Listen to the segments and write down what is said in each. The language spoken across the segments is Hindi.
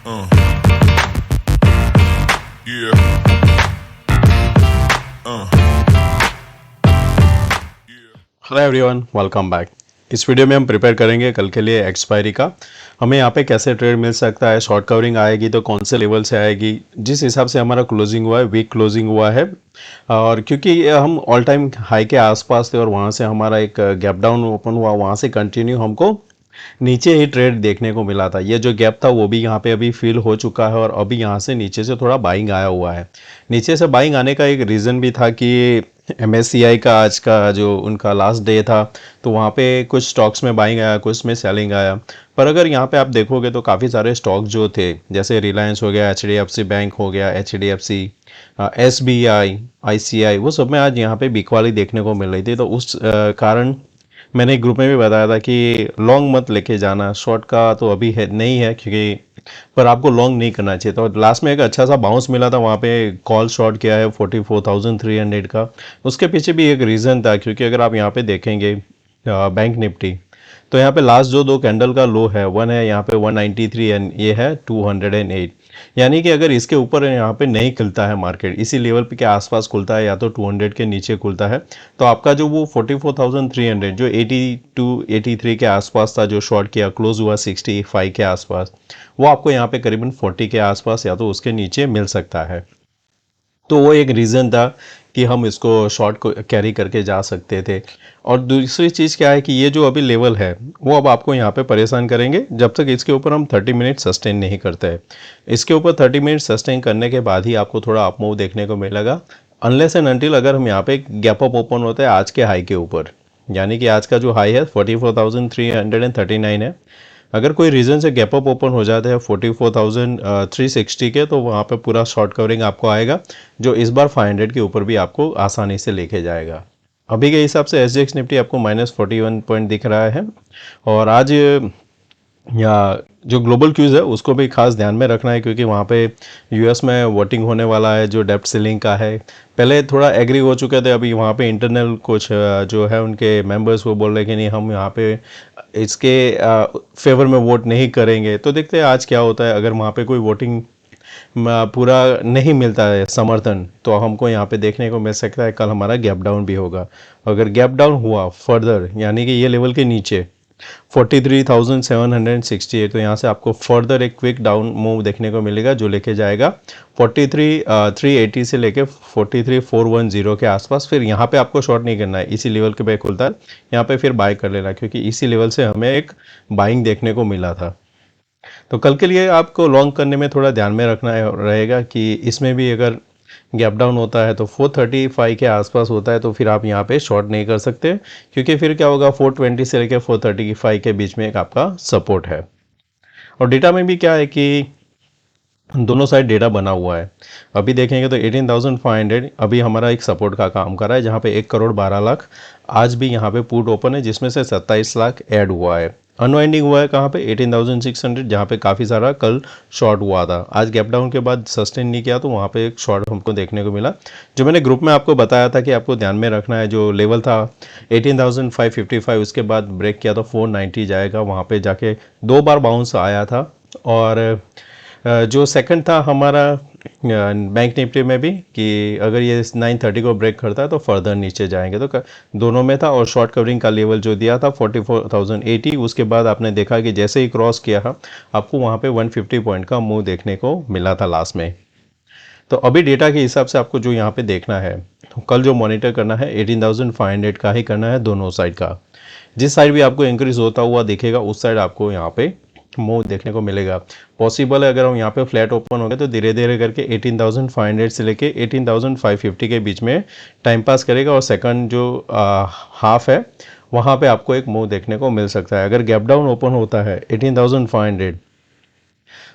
Uh, yeah. Uh, yeah. Hello everyone, welcome back. इस वीडियो में हम प्रिपेयर करेंगे कल के लिए एक्सपायरी का। हमें यहाँ पे कैसे ट्रेड मिल सकता है, शॉर्ट कवरिंग आएगी तो कौन से लेवल से आएगी, जिस हिसाब से हमारा क्लोजिंग हुआ है, वीक क्लोजिंग हुआ है। और क्योंकि हम ऑल टाइम हाई के आसपास थे और वहाँ से हमारा एक गैप डाउन ओपन हुआ, वहाँ से कंटिन्यू हमको नीचे ही ट्रेड देखने को मिला था। ये जो गैप था वो भी यहाँ पे अभी फिल हो चुका है और अभी यहाँ से नीचे से थोड़ा बाइंग आया हुआ है। नीचे से बाइंग आने का एक रीज़न भी था कि MSCI का आज का जो उनका लास्ट डे था, तो वहाँ पे कुछ स्टॉक्स में बाइंग आया, कुछ में सेलिंग आया। पर अगर यहाँ पे आप देखोगे तो काफ़ी सारे स्टॉक जो थे, जैसे रिलायंस हो गया, HDFC बैंक हो गया, HDFC, SBI, ICI, वो सब में आज यहाँ पे बिकवाली देखने को मिल रही थी। तो उस कारण मैंने एक ग्रुप में भी बताया था कि लॉन्ग मत लेके जाना, शॉर्ट का तो अभी है नहीं है, क्योंकि पर आपको लॉन्ग नहीं करना चाहिए। तो लास्ट में एक अच्छा सा बाउंस मिला था, वहाँ पे कॉल शॉर्ट किया है 44,300 का। उसके पीछे भी एक रीज़न था, क्योंकि अगर आप यहाँ पे देखेंगे बैंक निफ्टी, तो यहाँ पे लास्ट जो दो कैंडल का लो है, वन है यहाँ पे 193 एंड ये है 208। यानी कि अगर इसके ऊपर यहाँ पे नहीं खुलता है मार्केट, इसी लेवल पे के आसपास खुलता है या तो 200 के नीचे खुलता है, तो आपका जो वो 44,300 जो 82 83 के आसपास था, जो शॉर्ट किया क्लोज हुआ 65 के आसपास, वो आपको यहाँ पे करीबन 40 के आसपास या तो उसके नीचे मिल सकता है। तो वो एक रीज़न था कि हम इसको शॉर्ट को कैरी करके जा सकते थे। और दूसरी चीज़ क्या है कि ये जो अभी लेवल है वो अब आपको यहाँ पे परेशान करेंगे जब तक इसके ऊपर हम 30 मिनट सस्टेन नहीं करते हैं। इसके ऊपर 30 मिनट सस्टेन करने के बाद ही आपको थोड़ा अप मूव देखने को मिलेगा, अनलेस एंड अनटिल अगर हम यहाँ पे गैप अप ओपन होते हैं आज के हाई के ऊपर। यानी कि आज का जो हाई है 44,339 है। अगर कोई रीज़न से गैप अप ओपन हो जाता है 44,360 के, तो वहाँ पे पूरा शॉर्ट कवरिंग आपको आएगा, जो इस बार 500 के ऊपर भी आपको आसानी से लेके जाएगा। अभी के हिसाब से SGX निफ्टी आपको -41 पॉइंट दिख रहा है। और आज या जो ग्लोबल क्यूज़ है उसको भी खास ध्यान में रखना है, क्योंकि वहाँ पे US में वोटिंग होने वाला है जो डेप्ट सीलिंग का है। पहले थोड़ा एग्री हो चुके थे, अभी वहाँ पे इंटरनल कुछ जो है उनके मेंबर्स वो बोल रहे हैं कि नहीं, हम यहाँ पे इसके फेवर में वोट नहीं करेंगे। तो देखते हैं आज क्या होता है। अगर वहाँ पे कोई वोटिंग पूरा नहीं मिलता है समर्थन, तो हमको यहाँ पे देखने को मिल सकता है कल हमारा गैप डाउन भी होगा। अगर गैप डाउन हुआ फर्दर, यानी कि ये लेवल के नीचे 43,768, तो यहाँ से आपको फर्दर एक क्विक डाउन मूव देखने को मिलेगा, जो लेके जाएगा 43,380 से लेके 43,410 के आसपास। फिर यहाँ पे आपको शॉर्ट नहीं करना है, इसी लेवल के पे खुलता है यहाँ पे फिर बाय कर लेना, क्योंकि इसी लेवल से हमें एक बाइंग देखने को मिला था। तो कल के लिए आपको लॉन्ग करने में थोड़ा ध्यान में रखना रहेगा कि इसमें भी अगर गैप डाउन होता है तो 435 के आसपास होता है, तो फिर आप यहाँ पे शॉर्ट नहीं कर सकते, क्योंकि फिर क्या होगा 420 से लेकर 435 के बीच में एक आपका सपोर्ट है। और डेटा में भी क्या है कि दोनों साइड डेटा बना हुआ है। अभी देखेंगे तो 18,500 अभी हमारा एक सपोर्ट का काम कर रहा है, जहाँ पे 1,12,00,000 आज भी यहाँ पे पुट ओपन है, जिसमें से 27 लाख ऐड हुआ है। अनवाइंडिंग हुआ है कहाँ पे 18,600, जहाँ पे काफ़ी सारा कल शॉर्ट हुआ था। आज गैप डाउन के बाद सस्टेन नहीं किया, तो वहाँ पे एक शॉर्ट हमको देखने को मिला, जो मैंने ग्रुप में आपको बताया था कि आपको ध्यान में रखना है। जो लेवल था 18,555, उसके बाद ब्रेक किया तो 490 जाएगा, वहाँ पे जाके 2 बार बाउंस आया था। और जो सेकंड था हमारा बैंक निफ्टी में भी, कि अगर ये 930 को ब्रेक करता है तो फर्दर नीचे जाएंगे, तो दोनों में था। और शॉर्ट कवरिंग का लेवल जो दिया था 44,080, उसके बाद आपने देखा कि जैसे ही क्रॉस किया था आपको वहाँ पे 150 पॉइंट का मूव देखने को मिला था लास्ट में। तो अभी डेटा के हिसाब से आपको जो यहाँ पे देखना है, तो कल जो मॉनिटर करना है 18,500 का ही करना है, दोनों साइड का। जिस साइड भी आपको इंक्रीज होता हुआ दिखेगा उस साइड आपको यहाँ पे मूव देखने को मिलेगा। पॉसिबल है अगर हम यहाँ पे फ्लैट ओपन हो गए तो धीरे धीरे करके 18,500 से लेके 18,550 के बीच में टाइम पास करेगा, और सेकंड जो हाफ है वहाँ पे आपको एक मूव देखने को मिल सकता है। अगर गैप डाउन ओपन होता है 18,500,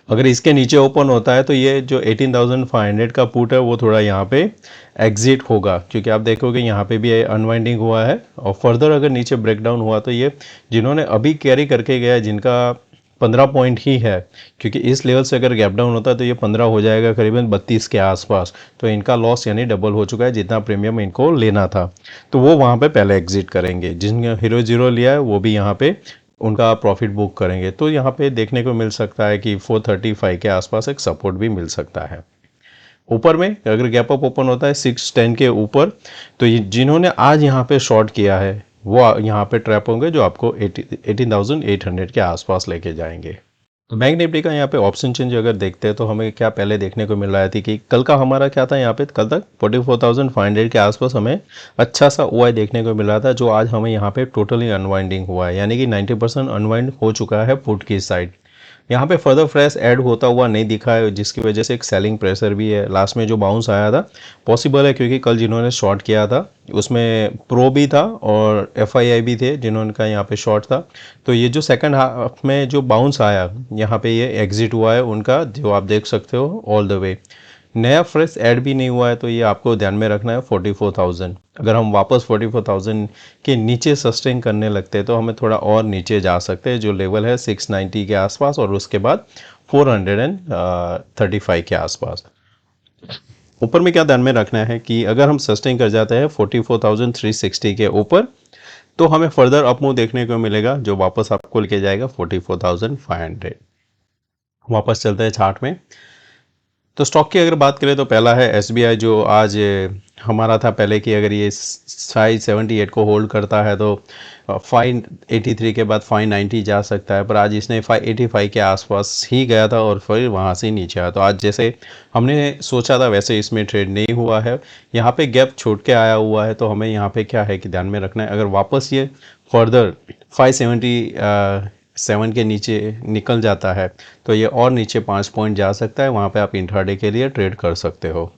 अगर इसके नीचे ओपन होता है तो ये जो 18,500 का पुट है वो थोड़ा यहाँ पे एग्जिट होगा, क्योंकि आप देखोगे यहाँ पे भी अनवाइंडिंग हुआ है। और फर्दर अगर नीचे ब्रेकडाउन हुआ तो ये जिन्होंने अभी कैरी करके गया है, जिनका 15 पॉइंट ही है, क्योंकि इस लेवल से अगर गैप डाउन होता है तो ये 15 हो जाएगा करीबन 32 के आसपास, तो इनका लॉस यानी डबल हो चुका है, जितना प्रीमियम इनको लेना था। तो वो वहाँ पे पहले एग्जिट करेंगे। जिनने हीरो जीरो लिया है वो भी यहाँ पे उनका प्रॉफिट बुक करेंगे तो यहाँ पे देखने को मिल सकता है कि 435 के आसपास एक सपोर्ट भी मिल सकता है। ऊपर में अगर गैप अप ओपन होता है 610 के ऊपर, तो ये जिन्होंने आज यहाँ पे शॉर्ट किया है वो यहाँ पे ट्रैप होंगे, जो आपको 18,800 के आसपास लेके जाएंगे। तो बैंक निफ्टी का यहाँ पे ऑप्शन चेंज अगर देखते हैं तो हमें क्या पहले देखने को मिल रहा थी कि कल का हमारा क्या था, यहाँ पे कल तक 44,500 के आसपास हमें अच्छा सा ओआई देखने को मिल रहा था, जो आज हमें यहाँ पे टोटली अनवाइंडिंग हुआ है, यानी कि 90% अनवाइंड हो चुका है पुट की साइड। यहाँ पे फर्दर फ्रेश ऐड होता हुआ नहीं दिखा है, जिसकी वजह से एक सेलिंग प्रेशर भी है। लास्ट में जो बाउंस आया था पॉसिबल है क्योंकि कल जिन्होंने शॉर्ट किया था उसमें प्रो भी था और एफआईआई भी थे जिन्होंने का यहाँ पे शॉर्ट था। तो ये जो सेकंड हाफ में जो बाउंस आया यहाँ पे ये एग्जिट हुआ है उनका, जो आप देख सकते हो ऑल द वे। नया फ्रेश ऐड भी नहीं हुआ है, तो ये आपको ध्यान में रखना है 44,000। अगर हम वापस 44,000 के नीचे सस्टेन करने लगते हैं तो हमें थोड़ा और नीचे जा सकते हैं, जो लेवल है 690 के आसपास और उसके बाद 435 के आसपास। ऊपर में क्या ध्यान में रखना है कि अगर हम सस्टेन कर जाते हैं 44,360 के ऊपर तो हमें फर्दर अप मूव देखने को मिलेगा, जो वापस आपको लेके जाएगा 44,500। वापस चलते हैं चार्ट में। तो स्टॉक की अगर बात करें तो पहला है एसबीआई, जो आज हमारा था पहले कि अगर ये 578 को होल्ड करता है तो 583 के बाद 590 जा सकता है, पर आज इसने 585 के आसपास ही गया था और फिर वहाँ से नीचे आया। तो आज जैसे हमने सोचा था वैसे इसमें ट्रेड नहीं हुआ है, यहाँ पे गैप छोड़ के आया हुआ है। तो हमें यहाँ पे क्या है कि ध्यान में रखना है, अगर वापस ये फर्दर 577 के नीचे निकल जाता है तो ये और नीचे 5 पॉइंट जा सकता है, वहाँ पे आप इंट्राडे के लिए ट्रेड कर सकते हो।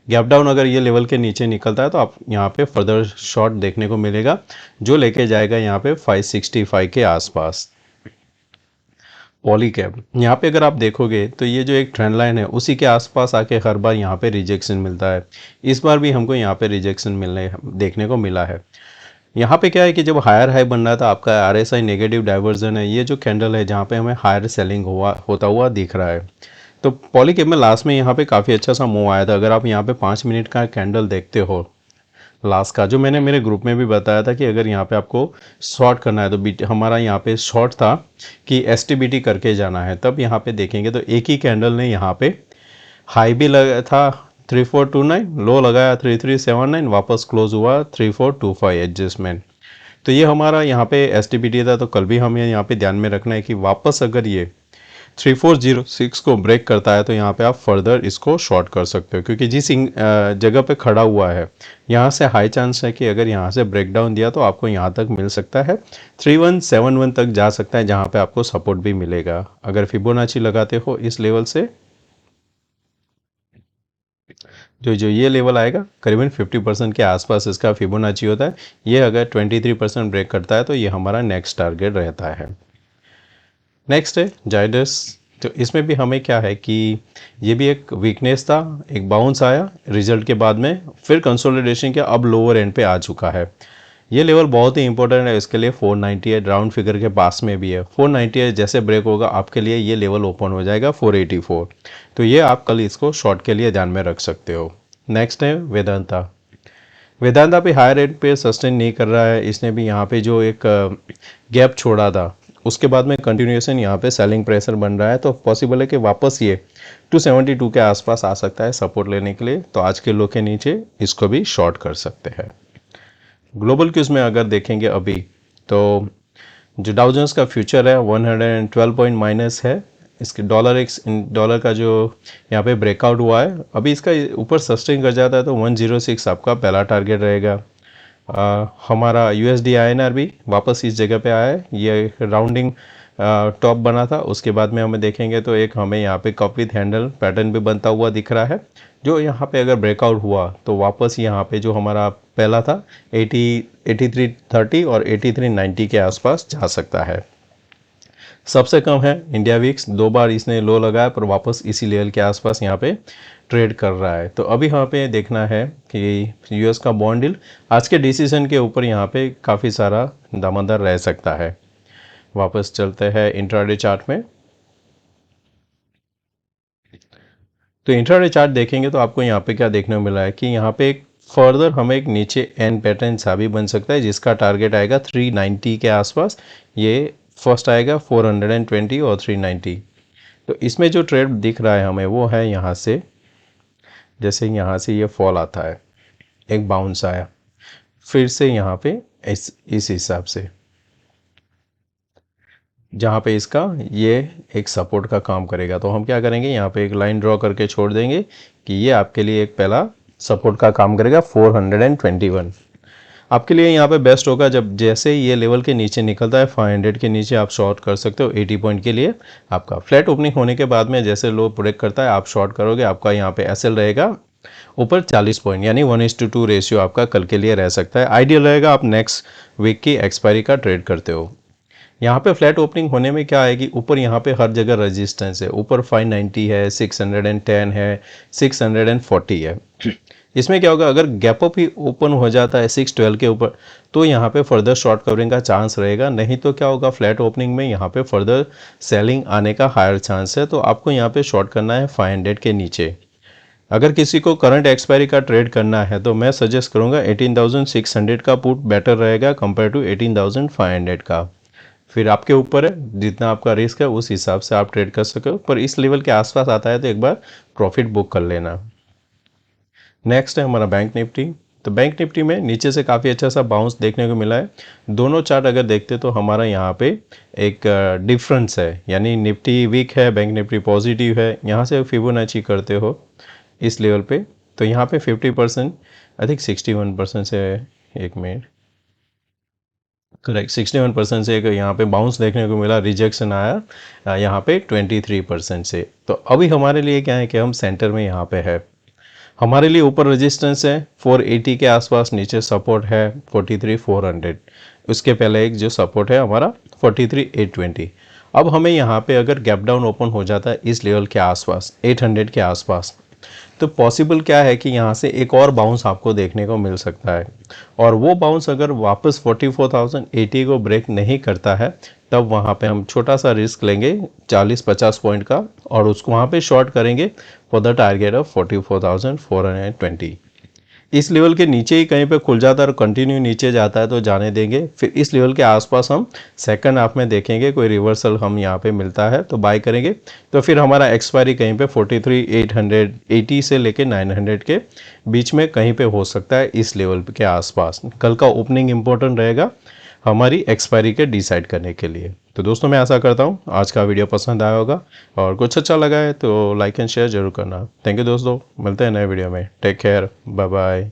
गैप डाउन अगर ये लेवल के नीचे निकलता है तो आप यहाँ पे फर्दर शॉर्ट देखने को मिलेगा, जो लेके जाएगा यहाँ पे 565 के आसपास। पॉलीकैब यहाँ पे अगर आप देखोगे तो ये जो एक ट्रेंड लाइन है उसी के आसपास आके हर बार यहाँ पे रिजेक्शन मिलता है। इस बार भी हमको यहाँ पे रिजेक्शन मिलने देखने को मिला है। यहाँ पे क्या है कि जब हायर हाई बन रहा था आपका आरएसआई नेगेटिव डाइवर्जन है, ये जो कैंडल है जहाँ पे हमें हायर सेलिंग होता हुआ दिख रहा है। तो पॉलीकैब में लास्ट में यहाँ पे काफ़ी अच्छा सा मूव आया था। अगर आप यहाँ पे 5 मिनट का कैंडल देखते हो लास्ट का, जो मैंने मेरे ग्रुप में भी बताया था कि अगर यहाँ पे आपको शॉर्ट करना है तो हमारा यहाँ पे शॉर्ट था कि एसटीबीटी करके जाना है। तब यहाँ पे देखेंगे तो एक ही कैंडल ने यहाँ पे हाई भी लगा था 3429, लो लगाया 3379, वापस क्लोज हुआ 3425 एडजस्टमेंट। तो ये हमारा यहाँ पे एसटीबीटी था। तो कल भी हमें यहाँ पे ध्यान में रखना है कि वापस अगर ये 3406 को ब्रेक करता है तो यहाँ पे आप फर्दर इसको शॉर्ट कर सकते हो, क्योंकि जिस जगह पे खड़ा हुआ है यहाँ से हाई चांस है कि अगर यहाँ से ब्रेक डाउन दिया तो आपको यहाँ तक मिल सकता है 3171 तक जा सकता है, जहाँ पे आपको सपोर्ट भी मिलेगा। अगर फिबोनाची लगाते हो इस लेवल से जो ये लेवल आएगा करीबन 50% के आसपास इसका फिबोनाची होता है। ये अगर 23% ब्रेक करता है तो ये हमारा नेक्स्ट टारगेट रहता है। नेक्स्ट है जाइडस। तो इसमें भी हमें क्या है कि ये भी एक वीकनेस था, एक बाउंस आया रिजल्ट के बाद में, फिर कंसोलिडेशन के अब लोअर एंड पे आ चुका है। ये लेवल बहुत ही इंपॉर्टेंट है इसके लिए। 498 राउंड फिगर के पास में भी है। 498 जैसे ब्रेक होगा आपके लिए ये लेवल ओपन हो जाएगा 484। तो ये आप कल इसको शॉर्ट के लिए ध्यान में रख सकते हो। नेक्स्ट है वेदांता। वेदांता भी हायर रेट पे सस्टेन नहीं कर रहा है। इसने भी यहाँ पे जो एक गैप छोड़ा था उसके बाद में कंटिन्यूएशन यहाँ पे सेलिंग प्रेशर बन रहा है, तो पॉसिबल है कि वापस ये 272 के आसपास आ सकता है सपोर्ट लेने के लिए। तो आज के लो के नीचे इसको भी शॉर्ट कर सकते हैं। ग्लोबल क्यूज में अगर देखेंगे अभी तो जो डाउ जोन्स का फ्यूचर है 112 पॉइंट माइनस है। इसके डॉलर का जो यहाँ पे ब्रेकआउट हुआ है, अभी इसका ऊपर सस्टेन कर जाता है तो 106 आपका पहला टारगेट रहेगा। हमारा यूएसडी आईएनआर भी वापस इस जगह पे आया है। ये राउंडिंग टॉप बना था, उसके बाद में हमें देखेंगे तो एक हमें यहाँ पे कप विथ हैंडल पैटर्न भी बनता हुआ दिख रहा है, जो यहाँ पे अगर ब्रेकआउट हुआ तो वापस यहाँ पे जो हमारा पहला था 8330 और 8390 के आसपास जा सकता है। सबसे कम है इंडिया वीक्स, 2 बार इसने लो लगाया पर वापस इसी लेवल के आसपास यहाँ पे ट्रेड कर रहा है। तो अभी यहाँ पे देखना है कि यूएस का बॉन्ड डील आज के डिसीजन के ऊपर यहाँ पे काफ़ी सारा दामदार रह सकता है। वापस चलते हैं इंट्राडे चार्ट में। तो इंट्राडे चार्ट देखेंगे तो आपको यहाँ पे क्या देखने को मिला है कि यहाँ पे एक फर्दर हमें एक नीचे एन पैटर्न सा भी बन सकता है, जिसका टारगेट आएगा 390 के आसपास। ये फर्स्ट आएगा 420 और 390। तो इसमें जो ट्रेड दिख रहा है हमें वो है यहाँ से, जैसे यहाँ से ये फॉल आता है, एक बाउंस आया, फिर से यहाँ पे इस हिसाब से, जहाँ पे इसका ये एक सपोर्ट का काम करेगा। तो हम क्या करेंगे, यहाँ पे एक लाइन ड्रॉ करके छोड़ देंगे कि ये आपके लिए एक पहला सपोर्ट का काम करेगा 421। आपके लिए यहाँ पे बेस्ट होगा जब जैसे ये लेवल के नीचे निकलता है 500 के नीचे आप शॉर्ट कर सकते हो 80 पॉइंट के लिए। आपका फ्लैट ओपनिंग होने के बाद में जैसे लो ब्रेक करता है आप शॉर्ट करोगे, आपका यहाँ पे एसएल रहेगा ऊपर 40 पॉइंट, यानी 1:2 रेशियो आपका कल के लिए रह सकता है। आइडियल रहेगा आप नेक्स्ट वीक की एक्सपायरी का ट्रेड करते हो। यहाँ पे फ्लैट ओपनिंग होने में क्या आएगी, ऊपर यहाँ पे हर जगह रेजिस्टेंस है, ऊपर 590 है, 610 है, 640 है। इसमें क्या होगा, अगर गैप अप ही ओपन हो जाता है 612 के ऊपर तो यहाँ पे फर्दर शॉर्ट कवरिंग का चांस रहेगा, नहीं तो क्या होगा फ्लैट ओपनिंग में यहाँ पे फर्दर सेलिंग आने का हायर चांस है। तो आपको यहाँ पे शॉर्ट करना है 500 के नीचे। अगर किसी को करंट एक्सपायरी का ट्रेड करना है तो मैं सजेस्ट करूँगा 18,600 का पुट बेटर रहेगा कंपेयर टू 18,500 का। फिर आपके ऊपर है, जितना आपका रिस्क है उस हिसाब से आप ट्रेड कर सके हो, पर इस लेवल के आसपास आता है तो एक बार प्रॉफिट बुक कर लेना। नेक्स्ट है हमारा बैंक निफ्टी। तो बैंक निफ्टी में नीचे से काफ़ी अच्छा सा बाउंस देखने को मिला है। दोनों चार्ट अगर देखते तो हमारा यहाँ पे एक डिफरेंस है, यानी निफ्टी वीक है, बैंक निफ्टी पॉजिटिव है। यहाँ से फिबोनाची करते हो इस लेवल पे तो यहाँ पे 50%, आई थिंक 61% से, एक मिनट, करेक्ट 61% से एक यहाँ पे बाउंस देखने को मिला, रिजेक्शन आया यहाँ पे 23% से। तो अभी हमारे लिए क्या है कि हम सेंटर में यहाँ पे है, हमारे लिए ऊपर रेजिस्टेंस है 480 के आसपास, नीचे सपोर्ट है 43,400, उसके पहले एक जो सपोर्ट है हमारा 43,820। अब हमें यहाँ पे अगर गैप डाउन ओपन हो जाता है इस लेवल के आसपास 800 के आसपास, तो पॉसिबल क्या है कि यहाँ से एक और बाउंस आपको देखने को मिल सकता है, और वो बाउंस अगर वापस 44,080 को ब्रेक नहीं करता है तब वहाँ पे हम छोटा सा रिस्क लेंगे 40-50 पॉइंट का, और उसको वहाँ पे शॉर्ट करेंगे फॉर द टारगेट ऑफ 44,420। इस लेवल के नीचे ही कहीं पे खुल जाता है और कंटिन्यू नीचे जाता है तो जाने देंगे। फिर इस लेवल के आसपास हम सेकंड हाफ में देखेंगे कोई रिवर्सल हम यहाँ पे मिलता है तो बाय करेंगे। तो फिर हमारा एक्सपायरी कहीं पे 43,880 से लेके 900 के बीच में कहीं पे हो सकता है, इस लेवल के आसपास। कल का ओपनिंग इंपॉर्टेंट रहेगा हमारी एक्सपायरी के डिसाइड करने के लिए। तो दोस्तों मैं आशा करता हूँ आज का वीडियो पसंद आया होगा, और कुछ अच्छा लगा है तो लाइक एंड शेयर जरूर करना। थैंक यू दोस्तों, मिलते हैं नए वीडियो में। Take care, bye bye.